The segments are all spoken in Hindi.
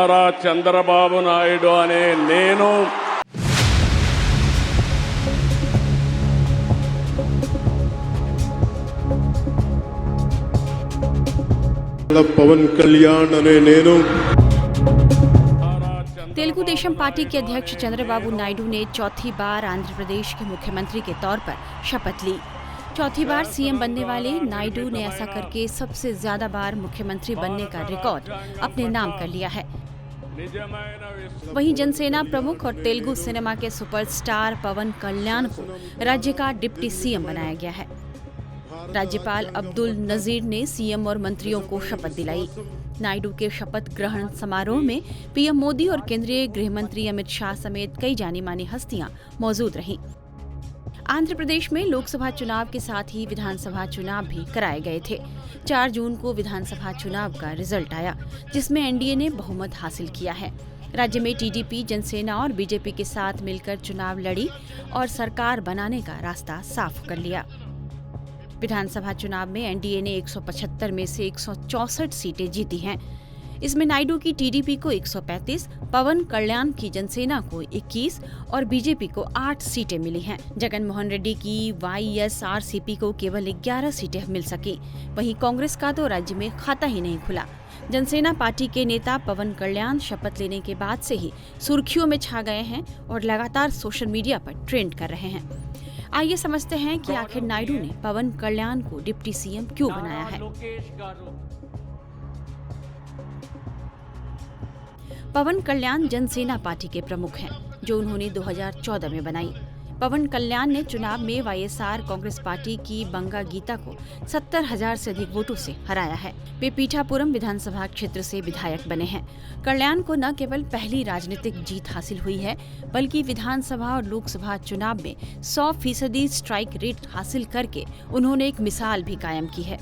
నారా చంద్రబాబు నాయుడు అనే నేను पवन कल्याण अने नेनु तेलुगु देशम पार्टी के अध्यक्ष चंद्रबाबू नायडू ने चौथी बार आंध्र प्रदेश के मुख्यमंत्री के तौर पर शपथ ली। चौथी बार सीएम बनने वाले नायडू ने ऐसा करके सबसे ज्यादा बार मुख्यमंत्री बनने का रिकॉर्ड अपने नाम कर लिया है। वहीं जनसेना प्रमुख और तेलुगु सिनेमा के सुपरस्टार पवन कल्याण को राज्य का डिप्टी सीएम बनाया गया है। राज्यपाल अब्दुल नजीर ने सीएम और मंत्रियों को शपथ दिलाई। नायडू के शपथ ग्रहण समारोह में पीएम मोदी और केंद्रीय गृह मंत्री अमित शाह समेत कई जानी मानी हस्तियां मौजूद रहीं। आंध्र प्रदेश में लोकसभा चुनाव के साथ ही विधानसभा चुनाव भी कराए गए थे। 4 जून को विधानसभा चुनाव का रिजल्ट आया, जिसमें एनडीए ने बहुमत हासिल किया है। राज्य में टीडीपी, जनसेना और बीजेपी के साथ मिलकर चुनाव लड़ी और सरकार बनाने का रास्ता साफ कर लिया। विधानसभा चुनाव में एनडीए ने 175 में से 164 सीटें जीती हैं। इसमें नायडू की टीडीपी को 135, पवन कल्याण की जनसेना को 21 और बीजेपी को 8 सीटें मिली हैं। जगन मोहन रेड्डी की वाईएसआरसीपी को केवल 11 सीटें मिल सकी। वहीं कांग्रेस का तो राज्य में खाता ही नहीं खुला। जनसेना पार्टी के नेता पवन कल्याण शपथ लेने के बाद से ही सुर्खियों में छा गए हैं और लगातार सोशल मीडिया पर ट्रेंड कर रहे हैं। आइए समझते हैं कि आखिर नायडू ने पवन कल्याण को डिप्टी सीएम क्यों बनाया है। पवन कल्याण जनसेना पार्टी के प्रमुख हैं, जो उन्होंने 2014 में बनाई। पवन कल्याण ने चुनाव में वाईएसआर कांग्रेस पार्टी की बंगा गीता को 70,000 से अधिक वोटों से हराया है। वे पीठापुरम विधानसभा क्षेत्र से विधायक बने हैं। कल्याण को न केवल पहली राजनीतिक जीत हासिल हुई है, बल्कि विधानसभा और लोकसभा चुनाव में 100% स्ट्राइक रेट हासिल करके उन्होंने एक मिसाल भी कायम की है।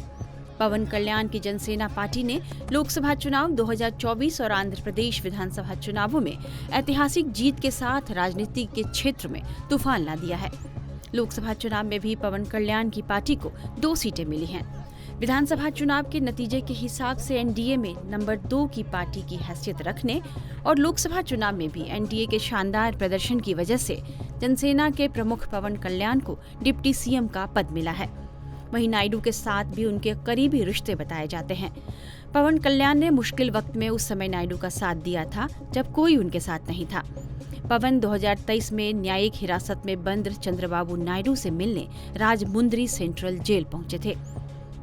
पवन कल्याण की जनसेना पार्टी ने लोकसभा चुनाव 2024 और आंध्र प्रदेश विधानसभा चुनावों में ऐतिहासिक जीत के साथ राजनीति के क्षेत्र में तूफान ला दिया है। लोकसभा चुनाव में भी पवन कल्याण की पार्टी को 2 सीटें मिली हैं। विधानसभा चुनाव के नतीजे के हिसाब से एनडीए में नंबर 2 की पार्टी की हैसियत रखने और लोकसभा चुनाव में भी एनडीए के शानदार प्रदर्शन की वजह से जनसेना के प्रमुख पवन कल्याण को डिप्टी सीएम का पद मिला है। वहीं नायडू के साथ भी उनके करीबी रिश्ते बताए जाते हैं। पवन कल्याण ने मुश्किल वक्त में उस समय नायडू का साथ दिया था, जब कोई उनके साथ नहीं था। पवन 2023 में न्यायिक हिरासत में बंद चंद्रबाबू नायडू से मिलने राजमुंद्री सेंट्रल जेल पहुंचे थे,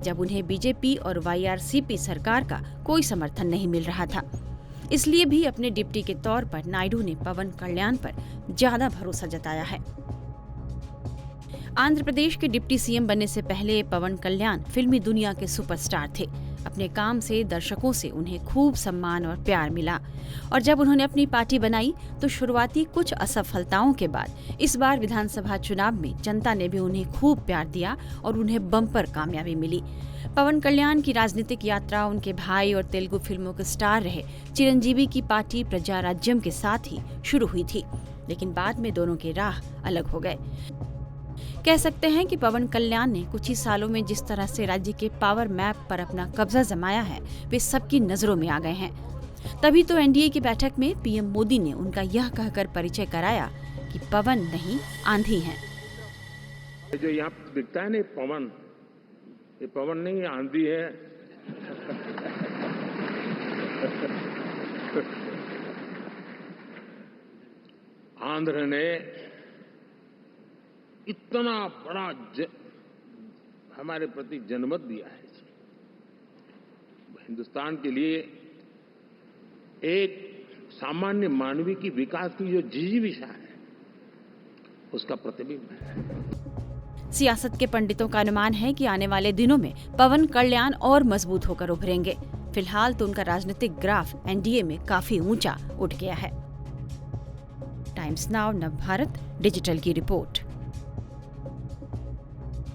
जब उन्हें बीजेपी और वाईआरसीपी सरकार का कोई समर्थन नहीं मिल रहा था। इसलिए भी अपने डिप्टी के तौर पर नायडू ने पवन कल्याण पर ज्यादा भरोसा जताया है। आंध्र प्रदेश के डिप्टी सीएम बनने से पहले पवन कल्याण फिल्मी दुनिया के सुपरस्टार थे। अपने काम से दर्शकों से उन्हें खूब सम्मान और प्यार मिला, और जब उन्होंने अपनी पार्टी बनाई तो शुरुआती कुछ असफलताओं के बाद इस बार विधानसभा चुनाव में जनता ने भी उन्हें खूब प्यार दिया और उन्हें बम्पर कामयाबी मिली। पवन कल्याण की राजनीतिक यात्रा उनके भाई और तेलुगु फिल्मों के स्टार रहे चिरंजीवी की पार्टी प्रजा राज्यम के साथ ही शुरू हुई थी, लेकिन बाद में दोनों के राह अलग हो गए। कह सकते हैं कि पवन कल्याण ने कुछ ही सालों में जिस तरह से राज्य के पावर मैप पर अपना कब्जा जमाया है, वे सबकी नजरों में आ गए हैं। तभी तो एनडीए की बैठक में पीएम मोदी ने उनका यह कहकर परिचय कराया कि पवन नहीं आंधी हैं। जो यहाँ दिखता है ना पवन, ये पवन नहीं आंधी है। आंध्र ने इतना बड़ा हमारे प्रति जनमत दिया है। हिंदुस्तान के लिए एक सामान्य मानवीय की विकास की जो जिजीविषा है, उसका प्रतिबिंब है। सियासत के पंडितों का अनुमान है कि आने वाले दिनों में पवन कल्याण और मजबूत होकर उभरेंगे। फिलहाल तो उनका राजनीतिक ग्राफ एनडीए में काफी ऊंचा उठ गया है। टाइम्स नाउ नव भारत डिजिटल की रिपोर्ट।